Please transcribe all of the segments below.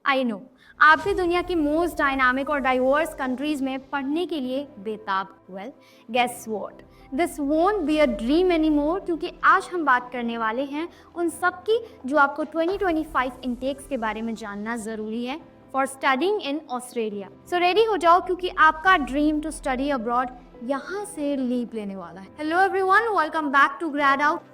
I know आप भी दुनिया की मोस्ट डायनामिक और डाइवर्स कंट्रीज में पढ़ने के लिए बेताब। Well guess what, this won't be a dream any more, क्योंकि आज हम बात करने वाले हैं उन सब की जो आपको 2025 इंटेक्स के बारे में जानना ज़रूरी है for studying in Australia. So ready हो जाओ, क्योंकि आपका ड्रीम टू स्टडी अब्रॉड यहाँ से लीप लेने वाला है। Hello everyone, welcome back to grad out.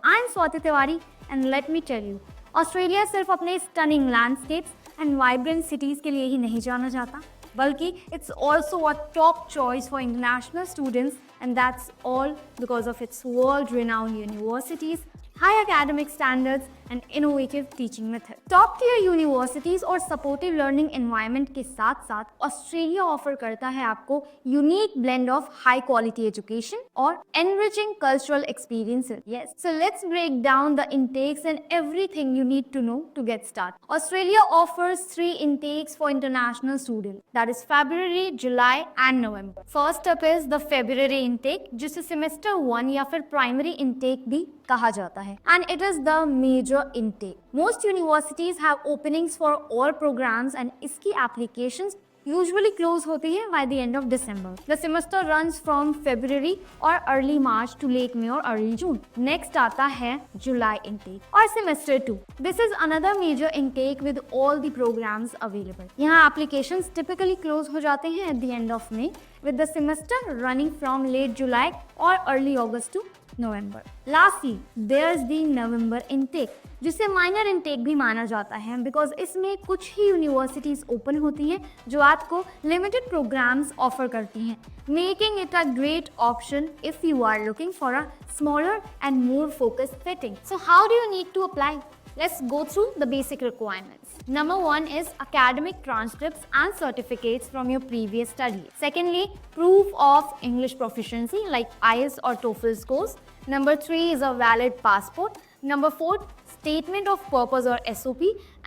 I am Swati Tiwari and let me tell you, Australia सिर्फ अपने stunning landscapes and vibrant cities के लिए ही नहीं जाना जाता, बल्कि it's also a top choice for international students, and that's all because of its world renowned universities, high academic standards and innovative teaching methods. Top tier universities और supportive learning environment के साथ साथ ऑस्ट्रेलिया ऑफर करता है आपको unique blend of high quality education और enriching cultural experiences. Yes, so let's break down the intakes and everything you need to know to get started. Australia offers 3 intakes for international students, that is February, July and November. First up is the February intake, जिसे semester 1 या फिर primary intake भी कहा जाता है, and it is the major intake. Most universities have openings for all programs and इसकी applications usually close होती है by the end of December. The semester runs from February or early March to late May or early June. Next आता है July intake और semester 2. This is another major intake with all the programs available. यहाँ applications typically close हो जाते हैं at the end of May, with the semester running from late July or early August to November. Lastly, there's the November intake, जिसे minor intake भी माना जाता है, because इसमें कुछ ही यूनिवर्सिटीज़ ओपन होती हैं जो आपको लिमिटेड प्रोग्राम्स ऑफर करती हैं, making it a great option if you are looking for a smaller and more focused fitting. So how do you need to apply? Let's go through the basic requirements. Number 1 is academic transcripts and certificates from your previous study. Secondly, proof of English proficiency like IELTS or TOEFL scores. Number 3 is a valid passport. Number 4, statement of purpose or SOP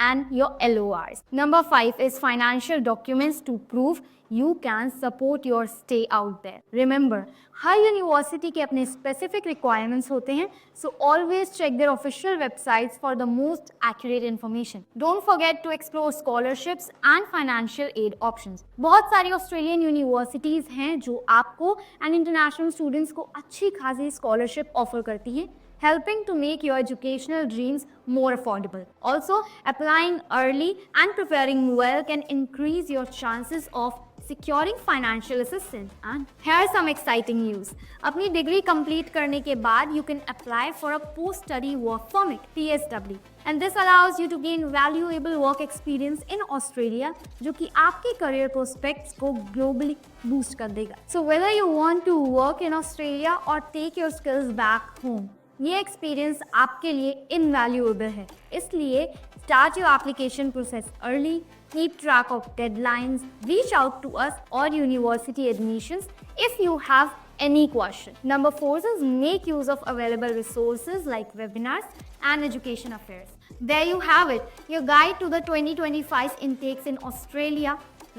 and your LORs. Number 5 is financial documents to prove you can support your stay out there. Remember, हर university के अपने specific requirements होते हैं, so always check their official websites for the most accurate information. Don't forget to explore scholarships and financial aid options. बहुत सारी Australian universities हैं जो आपको एंड इंटरनेशनल स्टूडेंट्स को अच्छी खासी स्कॉलरशिप ऑफर करती हैं, helping to make your educational dreams more affordable. Also, applying early and preparing well can increase your chances of securing financial assistance. And here's some exciting news. अपनी degree complete करने के बाद you can apply for a post-study work permit (PSW), and this allows you to gain valuable work experience in Australia, जो कि आपके career prospects को globally boost कर देगा. So whether you want to work in Australia or take your skills back home, ये experience आपके लिए invaluable है. इसलिए start your application process early, keep track of deadlines, reach out to us और university admissions if you have any question. Number 4 is make use of available resources like webinars and education affairs. There you have it, your guide to the 2025 intakes in Australia.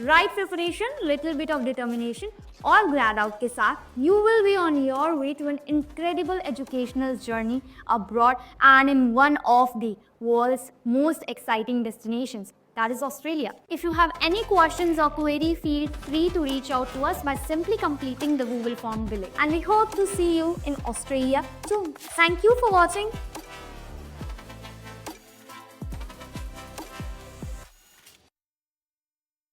Right preparation, little bit of determination और grad out के साथ you will be on your way to an incredible educational journey abroad and in one of the world's most exciting destinations, that is Australia. If you have any questions or query, feel free to reach out to us by simply completing the Google form below. And we hope to see you in Australia soon. Thank you for watching.